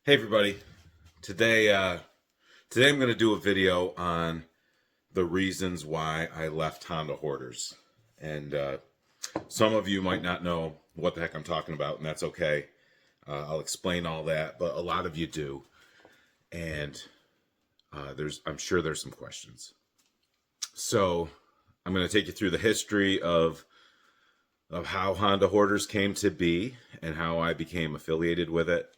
Hey everybody. Today today I'm going to do a video on the reasons why I left Honda Hoarders. And some of you might not know what the heck I'm talking about, and that's okay. I'll explain all that, but a lot of you do. And I'm sure there's some questions. So I'm going to take you through the history of how Honda Hoarders came to be and how I became affiliated with it.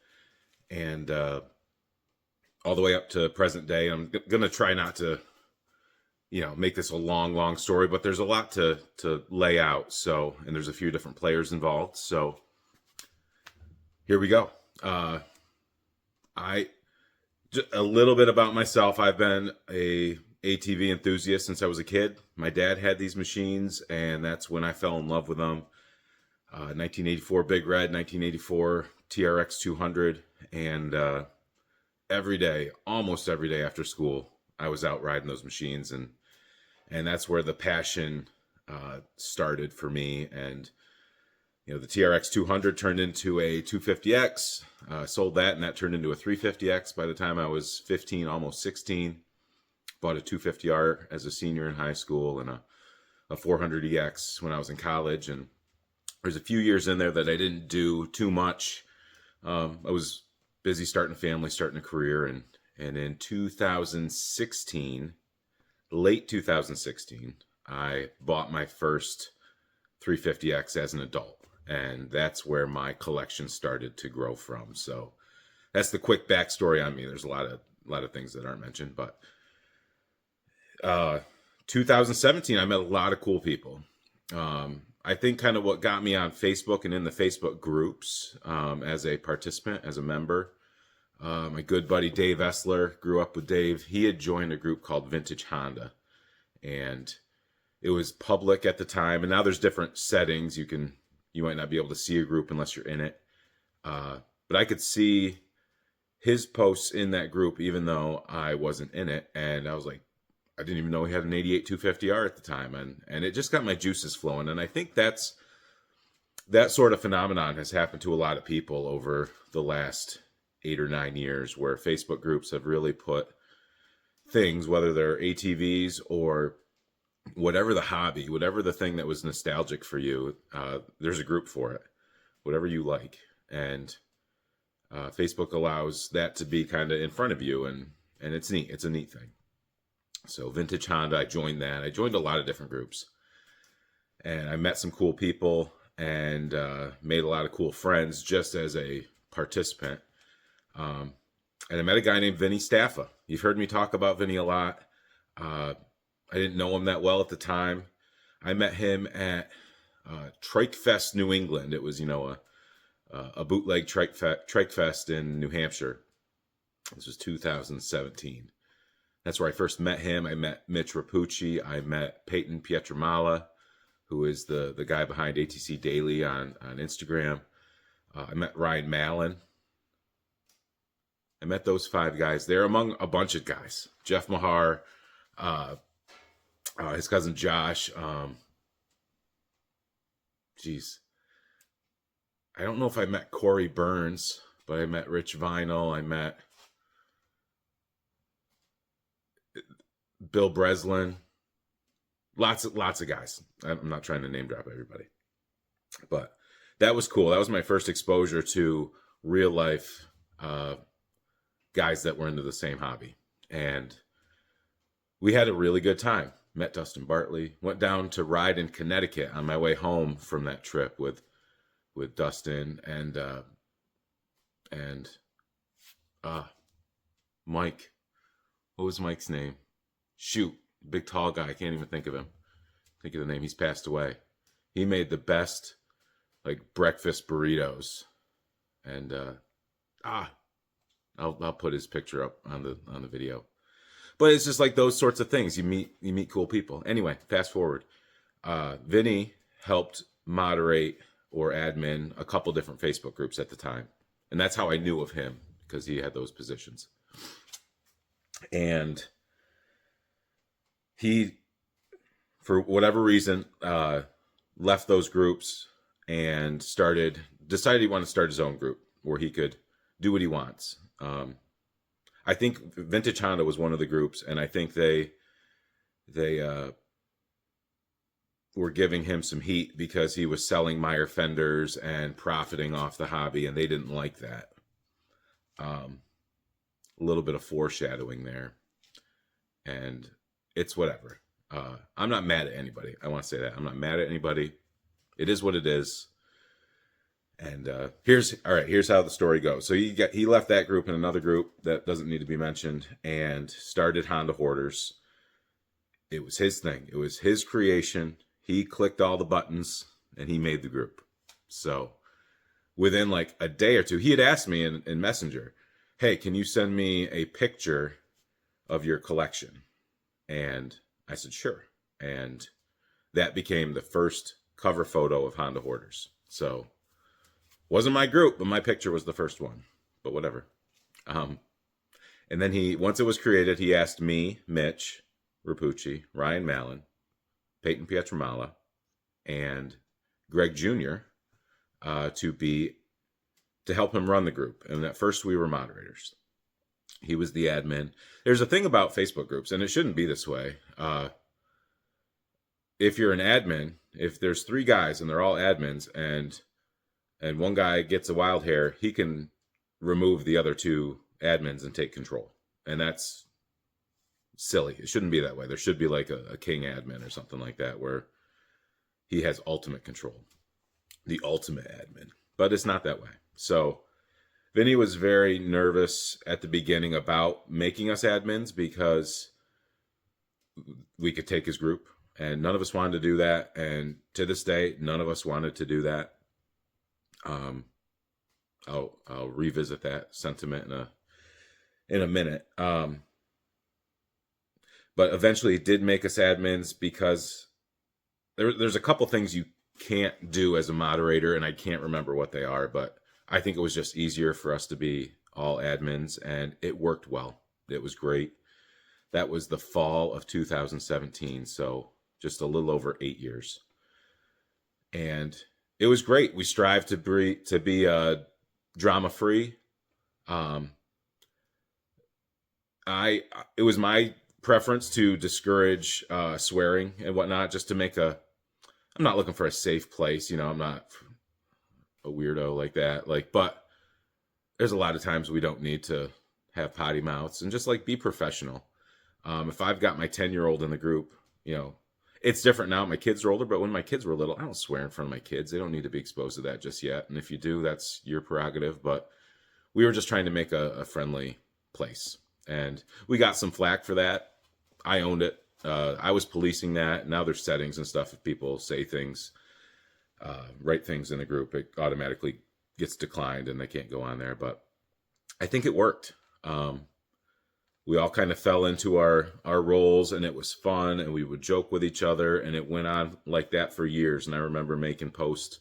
And all the way up to present day. I'm going to try not to, make this a long story, but there's a lot to lay out. So, and there's a few different players involved. So here we go. I just a little bit about myself. I've been a ATV enthusiast since I was a kid. My dad had these machines, and that's when I fell in love with them. 1984 Big Red, 1984 TRX 200, and almost every day after school, I was out riding those machines, and that's where the passion started for me. And the TRX 200 turned into a 250X. Sold that, and that turned into a 350X by the time I was 15, almost 16. Bought a 250R as a senior in high school, and a 400EX when I was in college. And there's a few years in there that I didn't do too much. I was busy starting a family, starting a career, and in 2016, late 2016, I bought my first 350X as an adult, and that's where my collection started to grow from. So that's the quick backstory on me. There's a lot of things that aren't mentioned, but 2017, I met a lot of cool people. I think kind of what got me on Facebook and in the Facebook groups as a participant, as a member. My good buddy Dave Essler, grew up with Dave. He had joined a group called Vintage Honda, and it was public at the time. And now there's different settings. You might not be able to see a group unless you're in it. But I could see his posts in that group, even though I wasn't in it. And I was like, I didn't even know he had an 88 250R at the time. And it just got my juices flowing. And I think that sort of phenomenon has happened to a lot of people over the last 8 or 9 years, where Facebook groups have really put things, whether they're ATVs or whatever the hobby, whatever the thing that was nostalgic for you, there's a group for it, whatever you like. And Facebook allows that to be kind of in front of you, and it's neat. It's a neat thing. So Vintage Honda, I joined that. I joined a lot of different groups, and I met some cool people and made a lot of cool friends just as a participant. And I met a guy named Vinny Staffa. You've heard me talk about Vinny a lot. I didn't know him that well at the time. I met him at Trike Fest, New England. It was, a bootleg Trike Fest in New Hampshire. This was 2017. That's where I first met him. I met Mitch Rapucci. I met Peyton Pietramala, who is the guy behind ATC Daily on Instagram. I met Ryan Mallon. I met those 5 guys. They're among a bunch of guys. Jeff Mahar, his cousin Josh. I don't know if I met Corey Burns, but I met Rich Vinyl. I met Bill Breslin. Lots of guys. I'm not trying to name drop everybody, but that was cool. That was my first exposure to real life guys that were into the same hobby, and we had a really good time. Met Dustin Bartley. Went down to ride in Connecticut on my way home from that trip with Dustin and Mike. What was Mike's name? Shoot, big tall guy. I can't even think of him. Think of the name. He's passed away. He made the best breakfast burritos, and I'll put his picture up on the video. But it's just like those sorts of things. You meet cool people. Anyway, fast forward. Vinny helped moderate or admin a couple different Facebook groups at the time, and that's how I knew of him, because he had those positions. And he, for whatever reason, left those groups and decided he wanted to start his own group where he could do what he wants. I think Vintage Honda was one of the groups, and I think they were giving him some heat because he was selling Meyer fenders and profiting off the hobby, and they didn't like that. A little bit of foreshadowing there, and it's whatever. I'm not mad at anybody. I want to say that I'm not mad at anybody. It is what it is. And here's how the story goes. So he left that group in another group that doesn't need to be mentioned and started Honda Hoarders. It was his thing. It was his creation. He clicked all the buttons and he made the group. So within like a day or two, he had asked me in Messenger, hey, can you send me a picture of your collection? And I said, sure. And that became the first cover photo of Honda Hoarders. So wasn't my group, but my picture was the first one. But whatever. And then once it was created, he asked me, Mitch Rapucci, Ryan Mallon, Peyton Pietramala, and Greg Jr. To help him run the group. And at first we were moderators. He was the admin. There's a thing about Facebook groups, and it shouldn't be this way. If you're an admin, if there's 3 guys and they're all admins, and one guy gets a wild hair, he can remove the other 2 admins and take control. And that's silly. It shouldn't be that way. There should be like a king admin or something like that where he has ultimate control. The ultimate admin. But it's not that way. So Vinny was very nervous at the beginning about making us admins because we could take his group, and none of us wanted to do that. And to this day, none of us wanted to do that. I'll revisit that sentiment in a minute. But eventually it did make us admins because there's a couple things you can't do as a moderator, and I can't remember what they are, but I think it was just easier for us to be all admins, and it worked well. It was great. That was the fall of 2017, so just a little over 8 years. And it was great. We strive to be drama-free. It was my preference to discourage swearing and whatnot, just to make I'm not looking for a safe place, I'm not a weirdo like that. But there's a lot of times we don't need to have potty mouths, and just be professional. If I've got my 10-year-old in the group, it's different now. My kids are older, but when my kids were little, I don't swear in front of my kids. They don't need to be exposed to that just yet. And if you do, that's your prerogative. But we were just trying to make a friendly place. And we got some flack for that. I owned it. I was policing that. Now there's settings and stuff. If people say things, write things in the group, it automatically gets declined and they can't go on there. But I think it worked. We all kind of fell into our roles, and it was fun, and we would joke with each other, and it went on like that for years. And I remember making posts,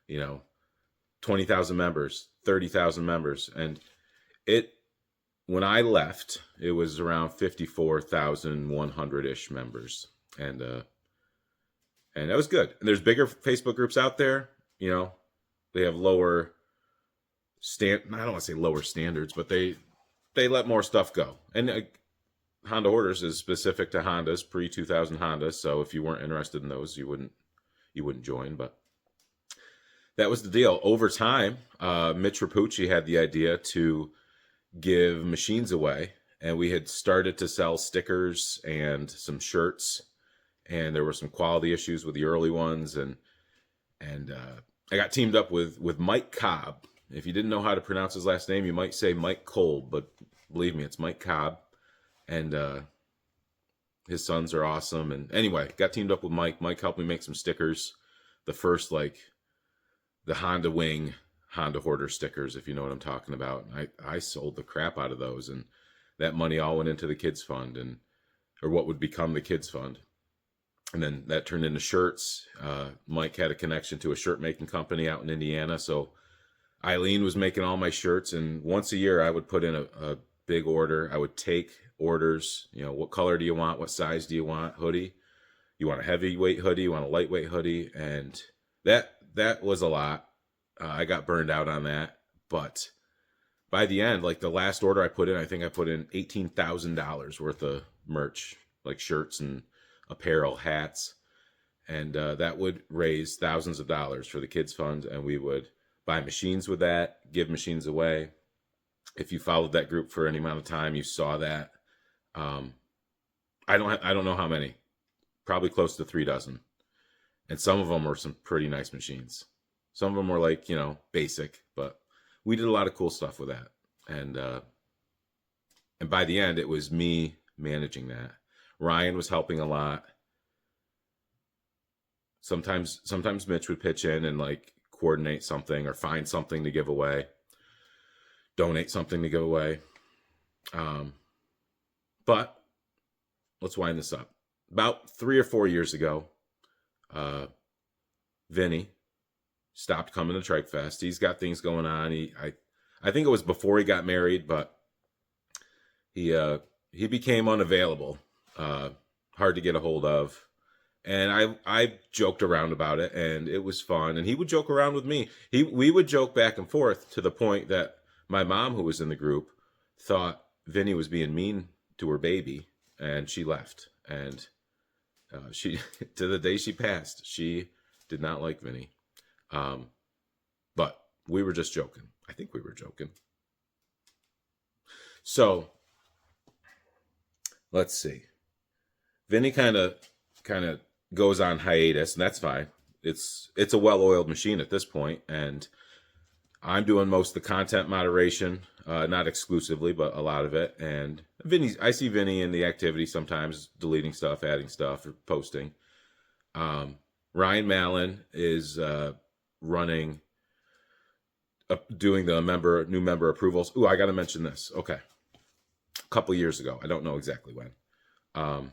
20,000 members, 30,000 members. And when I left, it was around 54,100-ish members. And that was good. And there's bigger Facebook groups out there, they have lower I don't want to say lower standards, but they let more stuff go. And Honda Hoarders is specific to Hondas, pre-2000 Hondas. So if you weren't interested in those, you wouldn't join. But that was the deal. Over time, Mitch Rapucci had the idea to give machines away. And we had started to sell stickers and some shirts. And there were some quality issues with the early ones. And I got teamed up with Mike Cobb. If you didn't know how to pronounce his last name, you might say Mike Kolb, but believe me, it's Mike Cobb. And his sons are awesome. And anyway, got teamed up with Mike. Mike helped me make some stickers. The first, the Honda Wing Honda Hoarder stickers, if you know what I'm talking about. I sold the crap out of those, and that money all went into the kids fund, or what would become the kids fund. And then that turned into shirts. Mike had a connection to a shirt making company out in Indiana, so Eileen was making all my shirts, and once a year I would put in a big order. I would take orders, what color do you want? What size do you want? Hoodie? You want a heavyweight hoodie? You want a lightweight hoodie? And that was a lot. I got burned out on that, but by the end, like the last order I put in, I think I put in $18,000 worth of merch, like shirts and apparel, hats. And that would raise thousands of dollars for the kids fund. And we would buy machines with that, give machines away. If you followed that group for any amount of time, you saw that. I don't know how many, probably close to 3 dozen. And some of them were some pretty nice machines. Some of them were like, basic, but we did a lot of cool stuff with that. And by the end, it was me managing that. Ryan was helping a lot. Sometimes Mitch would pitch in and like coordinate something or find something to give away, donate something to give away. But let's wind this up. About 3 or 4 years ago, Vinny stopped coming to Trike Fest. He's got things going on. I think it was before he got married, but he became unavailable, hard to get a hold of. And I joked around about it, and it was fun. And he would joke around with me. We would joke back and forth to the point that my mom, who was in the group, thought Vinny was being mean to her baby, and she left. And she, to the day she passed, she did not like Vinny. But we were just joking. I think we were joking. So let's see. Vinny kind of goes on hiatus, and that's fine. It's a well-oiled machine at this point, and I'm doing most of the content moderation, not exclusively, but a lot of it. And I see Vinny in the activity sometimes, deleting stuff, adding stuff, or posting. Ryan Mallon is running, doing the new member approvals. Ooh, I got to mention this. Okay, a couple years ago, I don't know exactly when.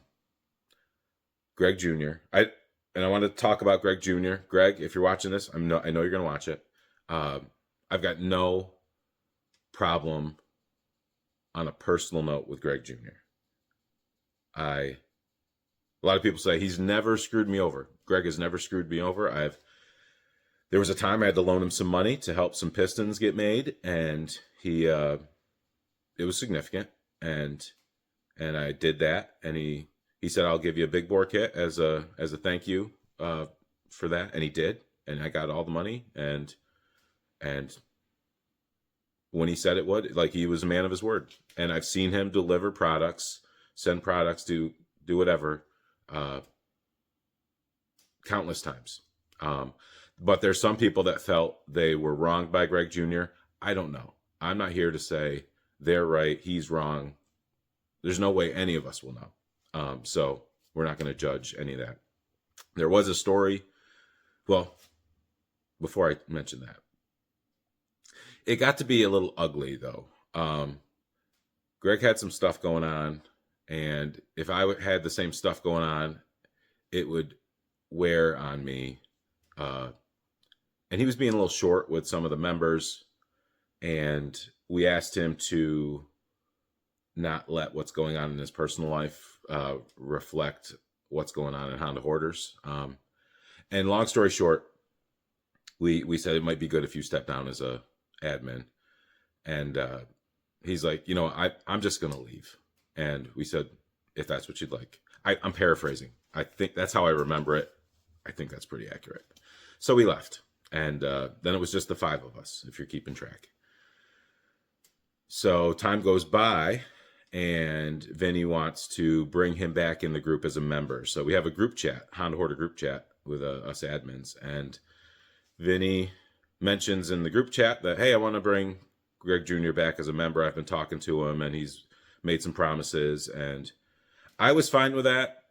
Greg Jr. I want to talk about Greg Jr. Greg, if you're watching this, I know you're going to watch it. I've got no problem on a personal note with Greg Jr. A lot of people say he's never screwed me over. Greg has never screwed me over. There was a time I had to loan him some money to help some pistons get made, and it was significant, and I did that, and he said, I'll give you a big bore kit as a thank you for that. And he did. And I got all the money. And when he said it would, like, he was a man of his word. And I've seen him deliver products, send products, do whatever, countless times. But there's some people that felt they were wronged by Greg Jr. I don't know. I'm not here to say they're right, he's wrong. There's no way any of us will know. So we're not going to judge any of that. There was a story. Well, before I mention that, it got to be a little ugly though. Greg had some stuff going on, and if I had the same stuff going on, it would wear on me. And he was being a little short with some of the members, and we asked him to not let what's going on in his personal life reflect what's going on in Honda Hoarders. And long story short, we said it might be good if you step down as a admin. And he's like, I'm just going to leave. And we said, if that's what you'd like. I'm paraphrasing. I think that's how I remember it. I think that's pretty accurate. So we left. And then it was just the 5 of us, if you're keeping track. So time goes by, and Vinny wants to bring him back in the group as a member. So we have a group chat, Honda Hoarder group chat with us admins. And Vinny mentions in the group chat that, hey, I want to bring Greg Jr. back as a member. I've been talking to him, and he's made some promises. And I was fine with that.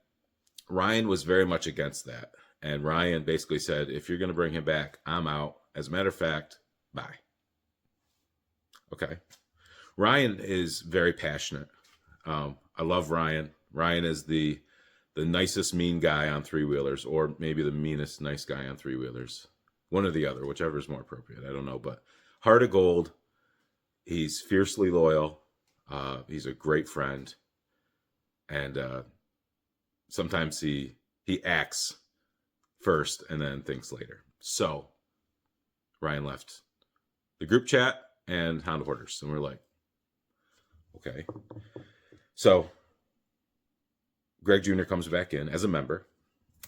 Ryan was very much against that. And Ryan basically said, if you're going to bring him back, I'm out. As a matter of fact, bye. Okay. Ryan is very passionate. I love Ryan. Ryan is the nicest mean guy on three-wheelers, or maybe the meanest nice guy on three-wheelers. One or the other, whichever is more appropriate. I don't know. But heart of gold. He's fiercely loyal. He's a great friend. And sometimes he acts first and then thinks later. So Ryan left the group chat, and Honda Hoarders. And we're like, okay. So Greg Jr. comes back in as a member,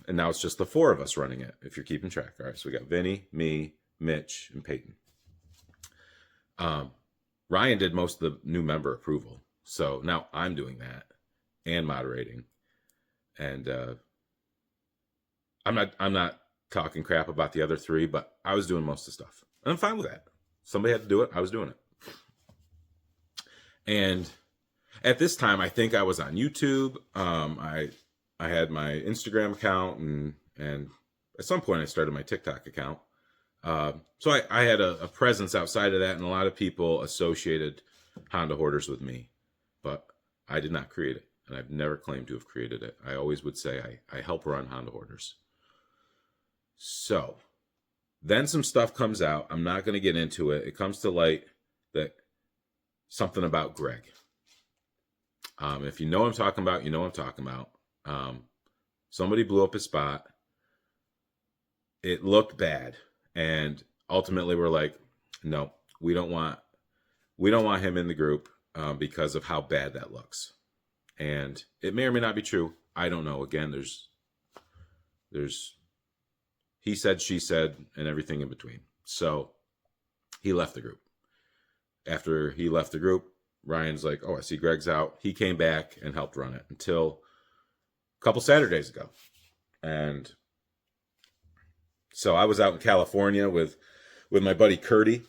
and now it's just the 4 of us running it, if you're keeping track. All right, so we got Vinny, me, Mitch, and Peyton. Ryan did most of the new member approval. So now I'm doing that and moderating. And I'm not talking crap about the other 3, but I was doing most of the stuff. And I'm fine with that. Somebody had to do it. I was doing it. And at this time, I think I was on YouTube. I had my Instagram account, and at some point I started my TikTok account. So I had a presence outside of that, and a lot of people associated Honda Hoarders with me, but I did not create it, and I've never claimed to have created it. I always would say I help run Honda Hoarders. So then some stuff comes out. I'm not going to get into it. It comes to light that something about Greg. If you know what I'm talking about, you know what I'm talking about. Somebody blew up his spot. It looked bad. And ultimately we're like, no, we don't want him in the group because of how bad that looks. And it may or may not be true. I don't know. Again, there's he said, she said, and everything in between. So he left the group. After he left the group, Ryan's like, oh, I see Greg's out. He came back and helped run it until a couple Saturdays ago. And so I was out in California with my buddy Curdy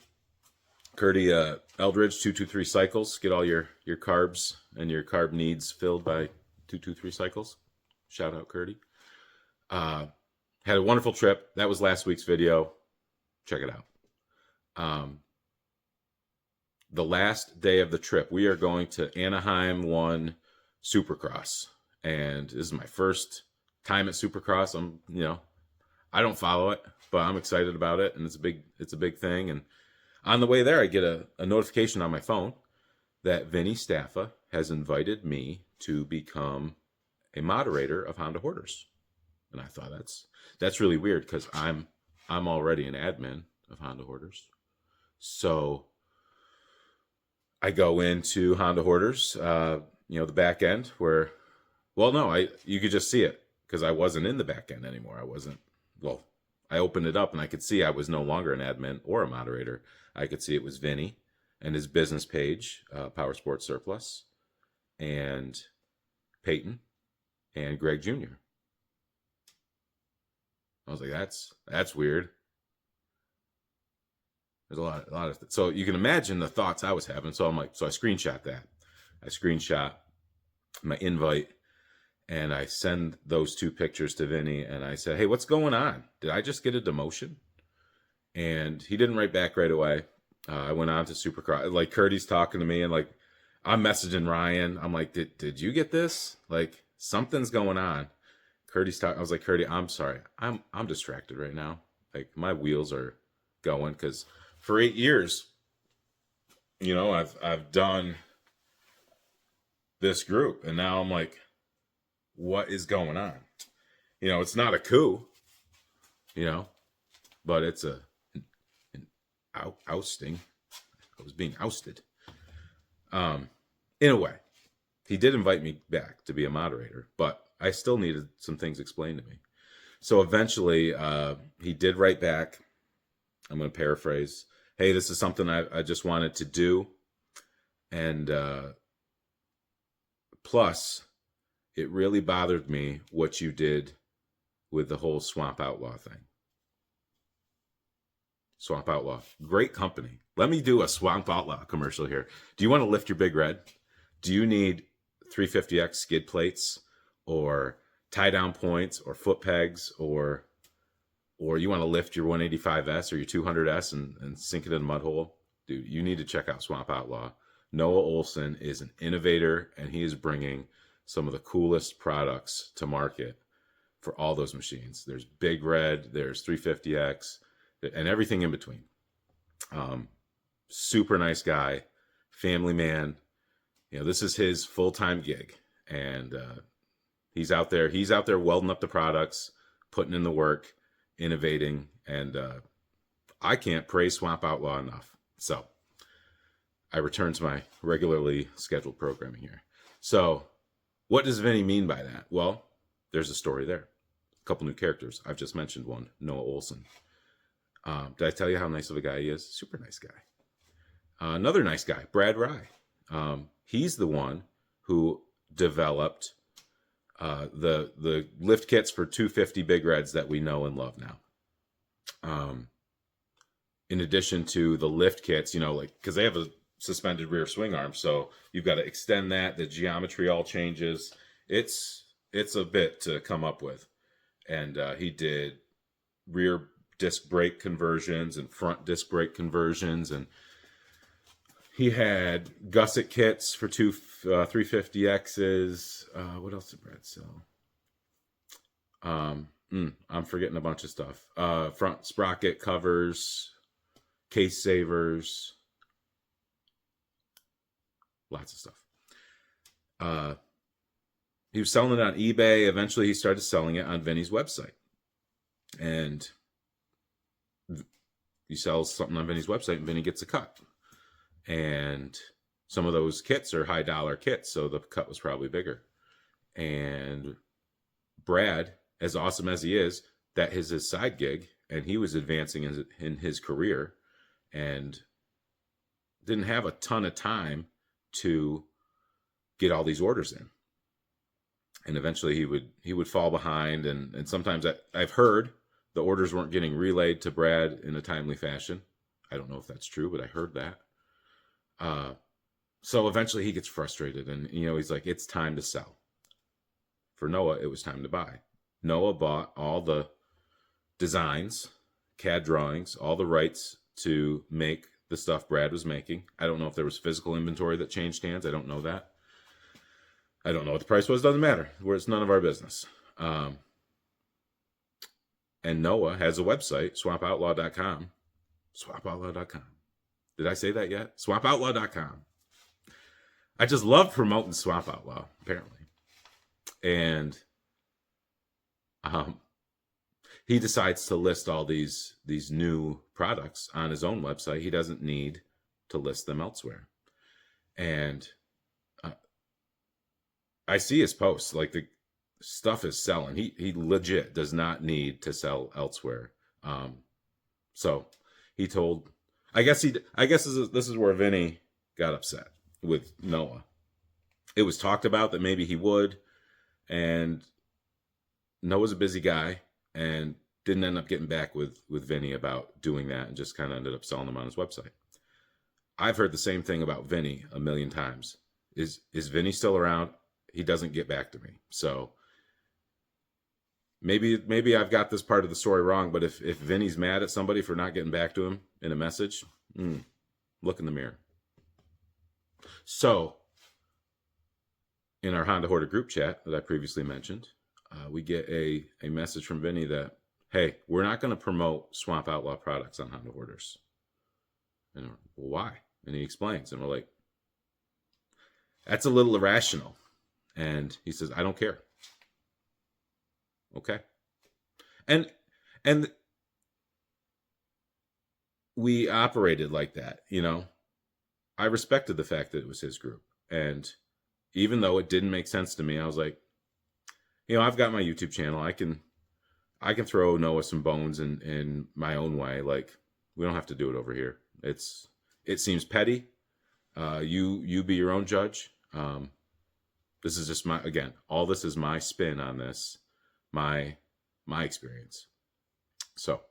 Eldridge, 223 Cycles. Get all your carbs and your carb needs filled by 223 Cycles. Shout out Curdy. Had a wonderful trip. That was last week's video. Check it out. The last day of the trip, we are going to Anaheim 1 Supercross. And this is my first time at Supercross. I don't follow it, but I'm excited about it, and it's a big thing. And on the way there, I get a notification on my phone that Vinny Staffa has invited me to become a moderator of Honda Hoarders. And I thought that's really weird because I'm already an admin of Honda Hoarders. So I go into Honda Hoarders, the back end where, you could just see it because I wasn't in the back end anymore. I opened it up and I could see I was no longer an admin or a moderator. I could see it was Vinny and his business page, Power Sports Surplus, and Peyton and Greg Jr. I was like, that's weird. There's a lot of so you can imagine the thoughts I was having. So I'm like, so I screenshot that. I screenshot my invite and I send those 2 pictures to Vinny and I said, hey, what's going on? Did I just get a demotion? And he didn't write back right away. I went on to Supercross. Like Curdy's talking to me and like I'm messaging Ryan. I'm like, did you get this? Like something's going on. Curdy's talking. I was like, Curdy, I'm sorry. I'm distracted right now. Like my wheels are going because for 8 years, I've done this group, and now I'm like, what is going on? It's not a coup, but it's an ousting. I was being ousted. In a way, he did invite me back to be a moderator, but I still needed some things explained to me. So eventually, he did write back. I'm going to paraphrase. Hey, this is something I just wanted to do. And plus, it really bothered me what you did with the whole Swamp Outlaw thing. Swamp Outlaw. Great company. Let me do a Swamp Outlaw commercial here. Do you want to lift your Big Red? Do you need 350X skid plates or tie down points or foot pegs or you want to lift your 185S or your 200S and sink it in a mud hole? Dude, you need to check out Swamp Outlaw. Noah Olson is an innovator, and he is bringing some of the coolest products to market for all those machines. There's Big Red, there's 350X, and everything in between. Super nice guy, family man. This is his full-time gig, and he's out there welding up the products, putting in the work, innovating, and I can't praise Swamp Outlaw enough. So I return to my regularly scheduled programming here. So what does Vinny mean by that? Well, there's a story there. A couple new characters. I've just mentioned one, Noah Olson. Did I tell you how nice of a guy he is? Super nice guy. Another nice guy, Brad Rye. He's the one who developed the lift kits for 250 Big Reds that we know and love now. In addition to the lift kits, because they have a suspended rear swing arm, so you've got to extend that. The geometry all changes. It's a bit to come up with. And he did rear disc brake conversions and front disc brake conversions, and he had gusset kits for two 350Xs. What else did Brad sell? I'm forgetting a bunch of stuff. Front sprocket covers, case savers, lots of stuff. He was selling it on eBay. Eventually, he started selling it on Vinny's website. And he sells something on Vinny's website, and Vinny gets a cut. And some of those kits are high dollar kits, so the cut was probably bigger. And Brad, as awesome as he is, that is his side gig, and he was advancing in his career and didn't have a ton of time to get all these orders in. And eventually he would fall behind, and sometimes I've heard the orders weren't getting relayed to Brad in a timely fashion. I don't know if that's true, but I heard that. So eventually he gets frustrated, and he's like, it's time to sell. For Noah, it was time to buy. Noah bought all the designs, CAD drawings, all the rights to make the stuff Brad was making. I don't know if there was physical inventory that changed hands. I don't know that. I don't know what the price was. Doesn't matter. It's none of our business. And Noah has a website, swapoutlaw.com. Swapoutlaw.com. Did I say that yet? Swapoutlaw.com. I just love promoting Swap Outlaw, apparently. And he decides to list all these new products on his own website. He doesn't need to list them elsewhere. And I see his posts, like the stuff is selling. He legit does not need to sell elsewhere. So he told, I guess this is where Vinny got upset with Noah. It was talked about that maybe he would, and Noah's a busy guy and didn't end up getting back with Vinny about doing that, and just kind of ended up selling them on his website. I've heard the same thing about Vinny a million times. Is Vinny still around? He doesn't get back to me. So maybe I've got this part of the story wrong, but if Vinny's mad at somebody for not getting back to him in a message, look in the mirror. So in our Honda Hoarder group chat that I previously mentioned, we get a message from Vinny that, hey, we're not going to promote Swamp Outlaw products on Honda Hoarders. And we're, well, why? And he explains, and we're like, that's a little irrational. And he says, I don't care. Okay. And we operated like that, I respected the fact that it was his group. And even though it didn't make sense to me, I was like, I've got my YouTube channel. I can throw Noah some bones in my own way. Like, we don't have to do it over here. It seems petty. You be your own judge. This is just all this is my spin on this, my experience. So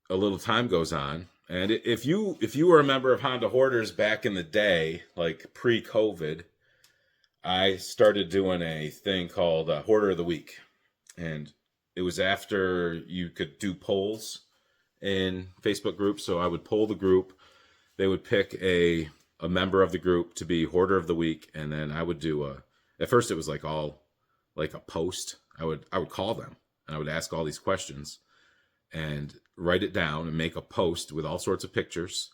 a little time goes on, and if you were a member of Honda Hoarders back in the day, like pre-COVID, I started doing a thing called Hoarder of the Week, and it was after you could do polls in Facebook groups. So I would poll the group. They would pick a member of the group to be Hoarder of the Week, and then I would do at first it was like a post. I would call them, and I would ask all these questions and write it down and make a post with all sorts of pictures,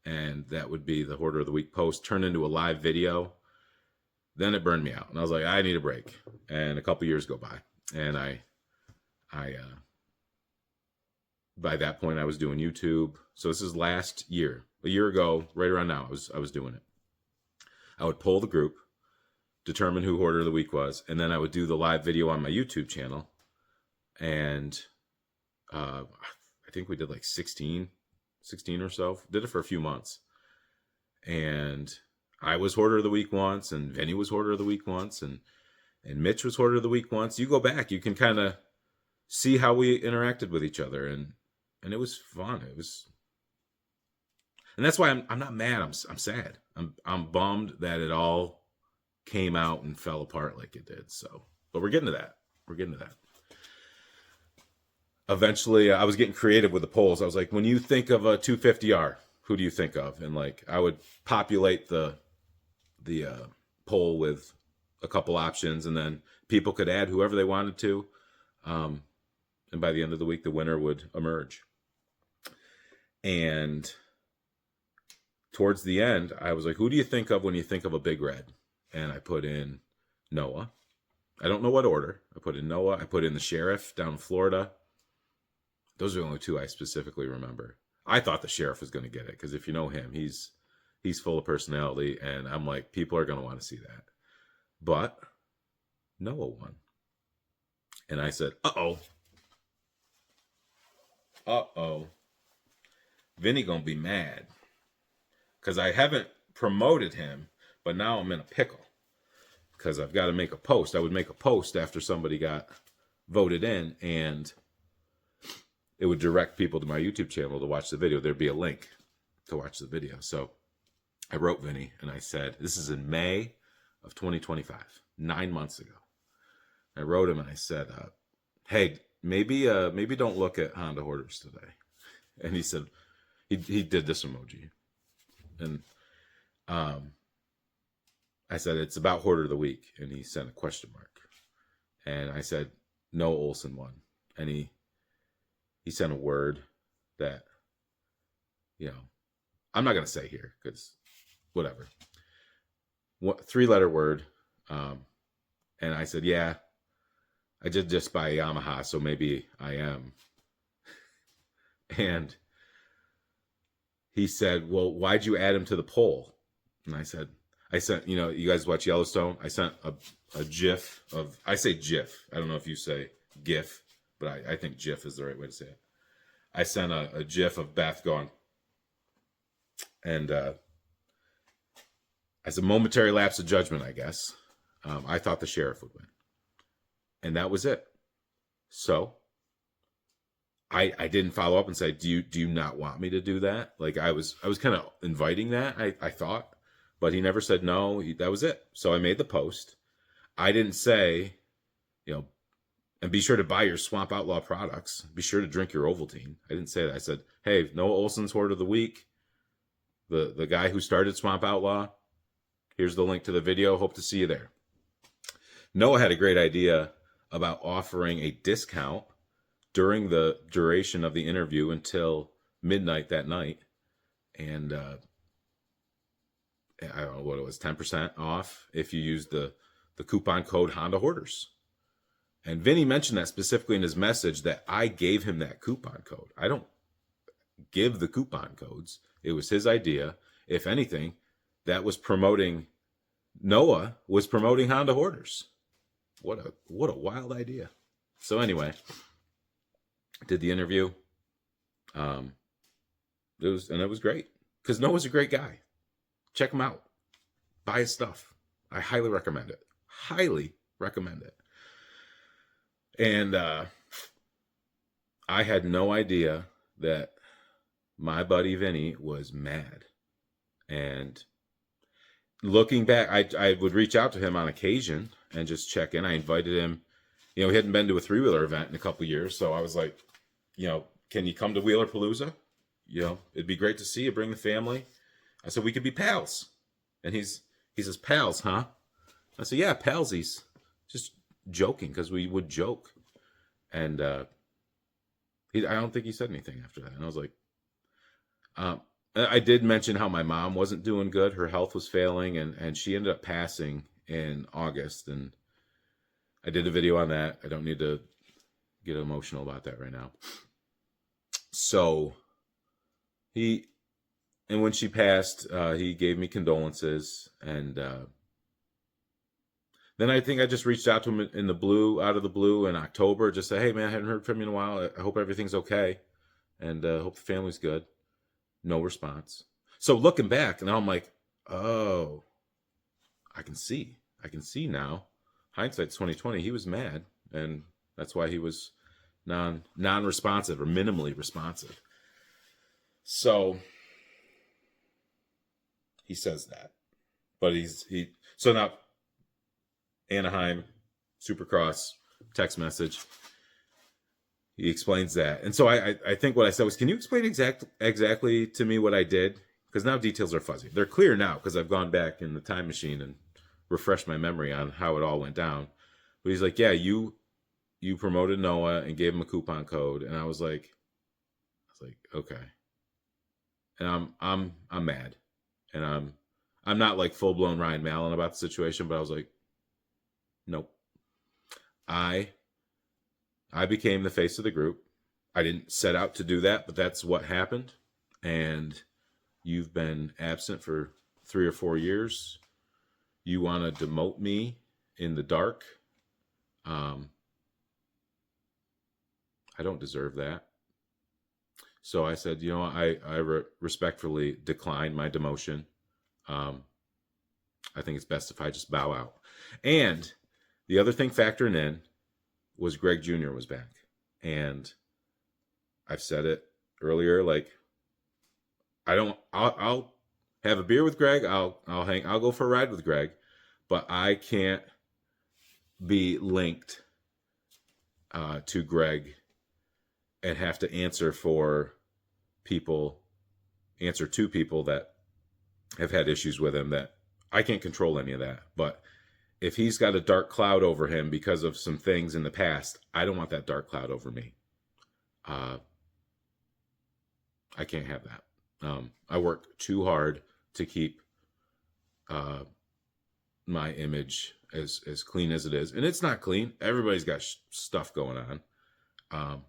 and that would be the Hoarder of the Week post, turned into a live video. Then it burned me out, and I was like, I need a break. And a couple years go by, and I By that point, I was doing YouTube. So this is last year. A year ago, right around now, I was doing it. I would poll the group, determine who Hoarder of the Week was, and then I would do the live video on my YouTube channel. And I think we did like 16 or so. Did it for a few months. And I was Hoarder of the Week once, and Vinny was Hoarder of the Week once, and Mitch was Hoarder of the Week once. You go back, you can kind of see how we interacted with each other, and it was fun. It was, and that's why I'm not mad. I'm sad. I'm bummed that it all came out and fell apart like it did. So, but we're getting to that. We're getting to that. Eventually, I was getting creative with the polls. I was like, when you think of a 250R, who do you think of? And like, I would populate the poll with a couple options, and then people could add whoever they wanted to. And by the end of the week, the winner would emerge. And towards the end, I was like, who do you think of when you think of a big red? And I put in Noah. I don't know what order. I put in Noah. I put in the sheriff down in Florida. Those are the only two I specifically remember. I thought the sheriff was going to get it, because if you know him, he's full of personality, and I'm like, people are going to want to see that. But Noah won. And I said, uh-oh. Vinny gonna be mad, because I haven't promoted him, but now I'm in a pickle, because I've got to make a post. I would make a post after somebody got voted in, and it would direct people to my YouTube channel to watch the video. There'd be a link to watch the video. So I wrote Vinny, and I said, this is in May of 2025, 9 months ago. I wrote him, and I said, hey, maybe don't look at Honda Hoarders today. And he said, he did this emoji. And I said, it's about Hoarder of the Week. And he sent a question mark. And I said, no, Olson won. And he sent a word that, I'm not going to say here, because whatever. 3-letter word. And I said, yeah, I did just buy a Yamaha, so maybe I am. And he said, well, why'd you add him to the poll? And I sent, you guys watch Yellowstone? I sent a GIF of, I say GIF. I don't know if you say GIF, but I think GIF is the right way to say it. I sent a GIF of Beth going, and as a momentary lapse of judgment, I guess, I thought the sheriff would win. And that was it. So I didn't follow up and say, do you not want me to do that? Like I was kind of inviting that, I thought, but he never said no. That was it. So I made the post. I didn't say, and be sure to buy your Swamp Outlaw products. Be sure to drink your Ovaltine. I didn't say that. I said, hey, Noah Olson's Hoarder of the Week. The guy who started Swamp Outlaw. Here's the link to the video. Hope to see you there. Noah had a great idea about offering a discount during the duration of the interview until midnight that night. And I don't know what it was, 10% off if you use the coupon code Honda Hoarders. And Vinny mentioned that specifically in his message, that I gave him that coupon code. I don't give the coupon codes. It was his idea. If anything, that was promoting, Noah was promoting Honda Hoarders. What a wild idea. So anyway, did the interview. It was great, because Noah's a great guy. Check him out. Buy his stuff. I highly recommend it. Highly recommend it. And I had no idea that my buddy Vinny was mad. And looking back, I would reach out to him on occasion and just check in. I invited him. He hadn't been to a 3-wheeler event in a couple of years. So I was like, can you come to Wheeler Palooza? It'd be great to see you. Bring the family. I said, we could be pals. And he says, pals, huh? I said, yeah, palsies. Just joking, because we would joke. And I don't think he said anything after that. And I was like, I did mention how my mom wasn't doing good. Her health was failing, and she ended up passing in August. And I did a video on that. I don't need to get emotional about that right now. So he, and when she passed, he gave me condolences, and then I think I just reached out to him in the blue, out of the blue, in October, just say, "Hey man, I haven't heard from you in a while. I hope everything's okay, and hope the family's good." No response. So looking back, now I'm like, oh, I can see now. Hindsight's 2020. He was mad, and that's why he was non-responsive or minimally responsive. So he says that, but so now Anaheim, Supercross, text message. He explains that, and so I think what I said was, can you explain exactly to me what I did? Because now details are fuzzy. They're clear now because I've gone back in the time machine and refreshed my memory on how it all went down. But he's like, yeah, you promoted Noah and gave him a coupon code, and I was like, okay, and I'm mad, and I'm not like full blown Ryan Mallon about the situation, but I was like, nope, I became the face of the group. I didn't set out to do that, but that's what happened, and you've been absent for 3 or 4 years. You want to demote me in the dark? I don't deserve that. So I said, I respectfully decline my demotion. I think it's best if I just bow out. And the other thing factoring in was Greg Jr. was back. And I've said it earlier, like, I'll have a beer with Greg. I'll go for a ride with Greg, but I can't be linked to Greg and have to answer to people that have had issues with him. That I can't control any of that. But if he's got a dark cloud over him because of some things in the past, I don't want that dark cloud over me. I can't have that. I work too hard to keep my image as clean as it is, and it's not clean. Everybody's got stuff going on,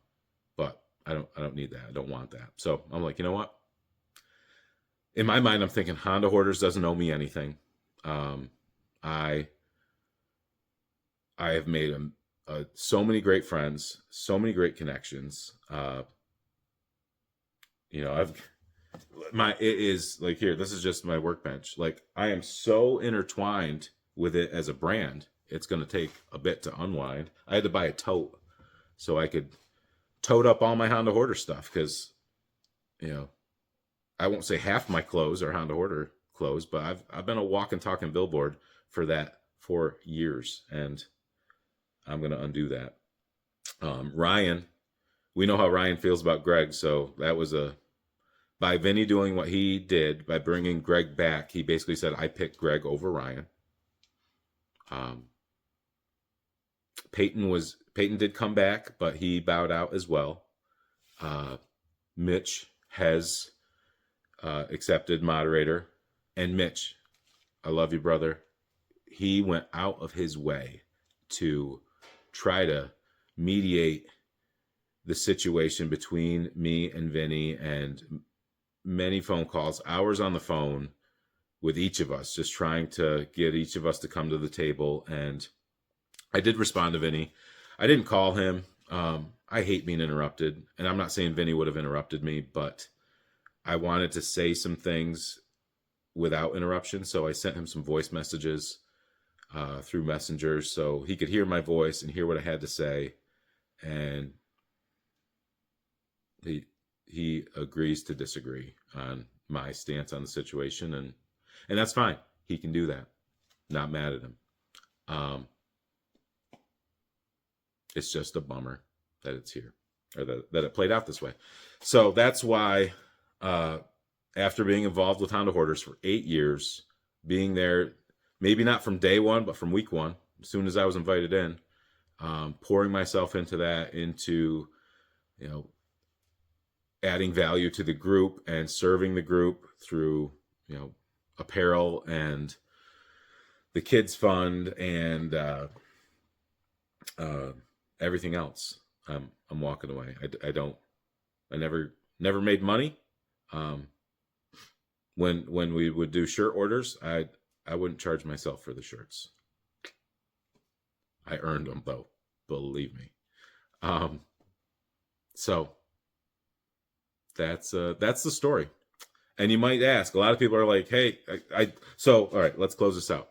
but I don't need that. I don't want that. So I'm like, you know what? In my mind, I'm thinking Honda Hoarders doesn't owe me anything. I have made so many great friends, so many great connections. It is like, here, this is just my workbench. Like, I am so intertwined with it as a brand. It's going to take a bit to unwind. I had to buy a tote so I could tote up all my Honda Hoarder stuff, because, I won't say half my clothes are Honda Hoarder clothes, but I've been a walking, talking billboard for years, and I'm going to undo that. Ryan, we know how Ryan feels about Greg, so that was by Vinny doing what he did, by bringing Greg back, he basically said, I picked Greg over Ryan. Peyton did come back, but he bowed out as well. Mitch has accepted moderator. And Mitch, I love you, brother. He went out of his way to try to mediate the situation between me and Vinny, and many phone calls, hours on the phone with each of us, just trying to get each of us to come to the table. And I did respond to Vinny. I didn't call him. I hate being interrupted, and I'm not saying Vinny would have interrupted me, but I wanted to say some things without interruption. So I sent him some voice messages through Messenger so he could hear my voice and hear what I had to say. And he agrees to disagree on my stance on the situation, and that's fine. He can do that. Not mad at him. It's just a bummer that it's here, or that it played out this way. So that's why, after being involved with Honda Hoarders for 8 years, being there, maybe not from day one, but from week one, as soon as I was invited in, pouring myself into that, into, adding value to the group and serving the group through, apparel and the kids fund and everything else. I'm walking away. I never made money. When we would do shirt orders, I wouldn't charge myself for the shirts. I earned them though, believe me. So that's the story. And you might ask, a lot of people are like, hey, so all right, let's close this out.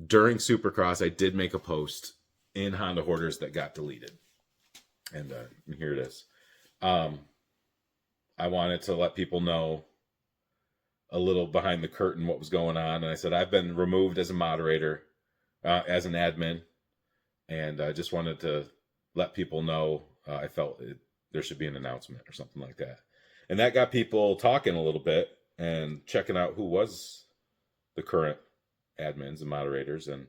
During Supercross, I did make a post in Honda Hoarders that got deleted. And here it is. I wanted to let people know a little behind the curtain what was going on. And I said, I've been removed as a moderator, as an admin. And I just wanted to let people know I felt there should be an announcement or something like that. And that got people talking a little bit and checking out who was the current admins and moderators. And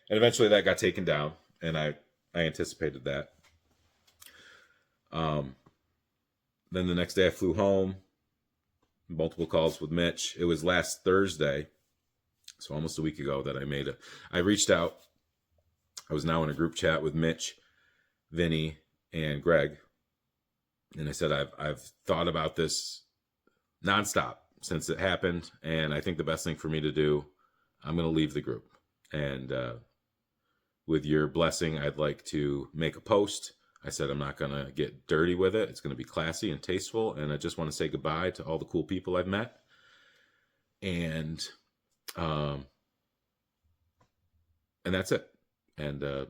eventually that got taken down. And I anticipated that. Then the next day I flew home, multiple calls with Mitch. It was last Thursday, so almost a week ago, that I reached out. I was now in a group chat with Mitch, Vinny, and Greg. And I said, I've thought about this nonstop since it happened. And I think the best thing for me to do, I'm going to leave the group. And with your blessing, I'd like to make a post. I said, I'm not going to get dirty with it. It's going to be classy and tasteful. And I just want to say goodbye to all the cool people I've met. And that's it. And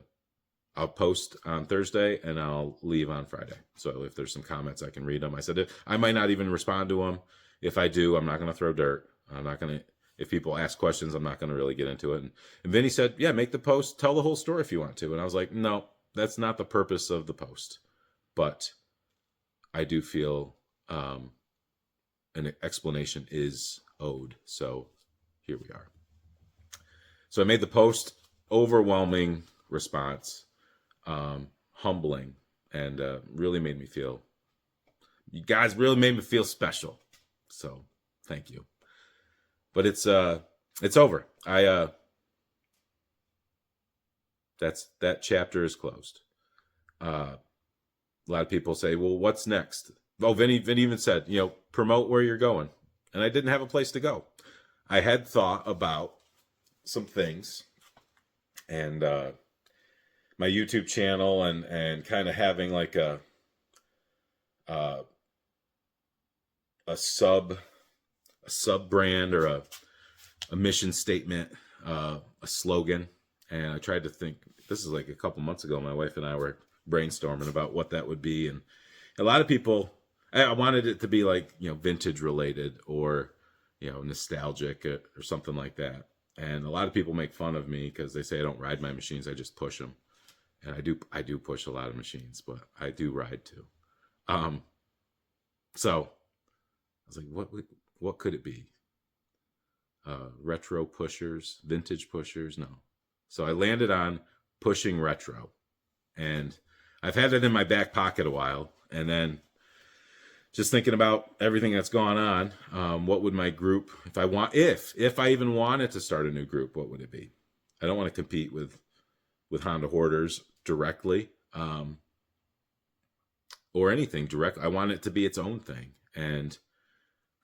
I'll post on Thursday and I'll leave on Friday. So if there's some comments, I can read them. I said, I might not even respond to them. If I do, I'm not going to throw dirt. I'm not going to, if people ask questions, I'm not going to really get into it. And Vinny said, yeah, make the post, tell the whole story if you want to. And I was like, no, that's not the purpose of the post. But I do feel an explanation is owed. So here we are. So I made the post, overwhelming response, humbling, and really made me feel, you guys really made me feel special. So thank you. But it's over. That chapter is closed. A lot of people say, well, what's next? Oh, Vinny even said, promote where you're going. And I didn't have a place to go. I had thought about some things, and my YouTube channel and kind of having like a sub brand or a mission statement, a slogan. And I tried to think, this is like a couple months ago, my wife and I were brainstorming about what that would be. And a lot of people, I wanted it to be like, vintage related or, nostalgic or something like that. And a lot of people make fun of me because they say I don't ride my machines, I just push them. And I do push a lot of machines, but I do ride too. So I was like, what could it be? Retro pushers, vintage pushers? No. So I landed on pushing retro. And I've had it in my back pocket a while. And then just thinking about everything that's gone on, what would my group, if I even wanted to start a new group, what would it be? I don't want to compete with Honda Hoarders directly, or anything direct. I want it to be its own thing. And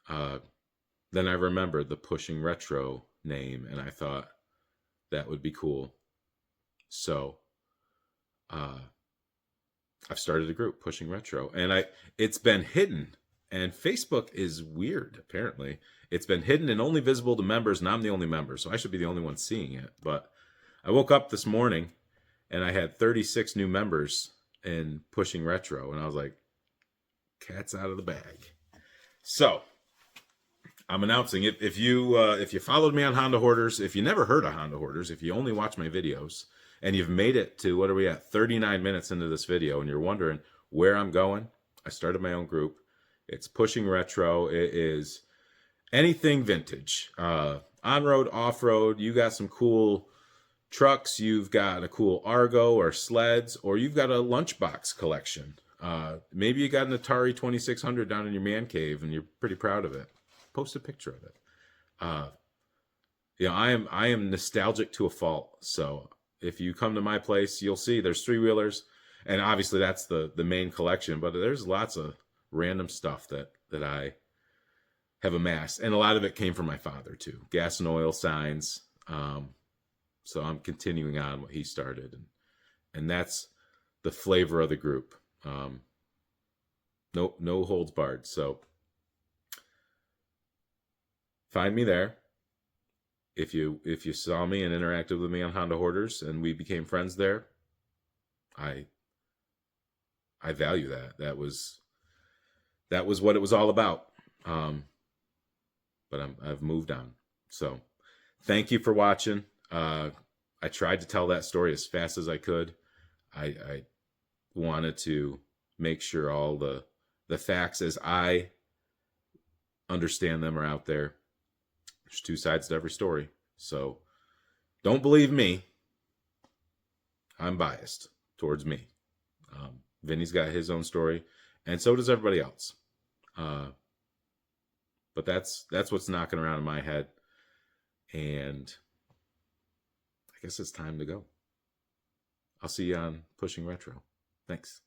then I remembered the Pushing Retro name, and I thought that would be cool. So I've started a group, Pushing Retro, and it's been hidden. And Facebook is weird, apparently. It's been hidden and only visible to members, and I'm the only member, so I should be the only one seeing it. But I woke up this morning, and I had 36 new members in Pushing Retro, and I was like, cat's out of the bag. So I'm announcing it. If you followed me on Honda Hoarders, if you never heard of Honda Hoarders, if you only watch my videos, and you've made it to, what are we at, 39 minutes into this video, and you're wondering where I'm going, I started my own group. It's Pushing Retro. It is anything vintage. On-road, off-road, you got some cool trucks, you've got a cool Argo or sleds, or you've got a lunchbox collection. Maybe you got an Atari 2600 down in your man cave, and you're pretty proud of it. Post a picture of it. I am nostalgic to a fault. So if you come to my place, you'll see there's 3-wheelers. And obviously that's the main collection, but there's lots of random stuff that I have amassed, and a lot of it came from my father too. Gas and oil signs. So I'm continuing on what he started, and that's the flavor of the group. No holds barred. So find me there. If you saw me and interacted with me on Honda Hoarders and we became friends there, I value that. That was what it was all about. But I've moved on. So thank you for watching. I tried to tell that story as fast as I could. I wanted to make sure all the facts as I understand them are out there. There's two sides to every story. So don't believe me. I'm biased towards me. Vinny's got his own story, and so does everybody else. But that's what's knocking around in my head. And I guess it's time to go. I'll see you on Pushing Retro. Thanks.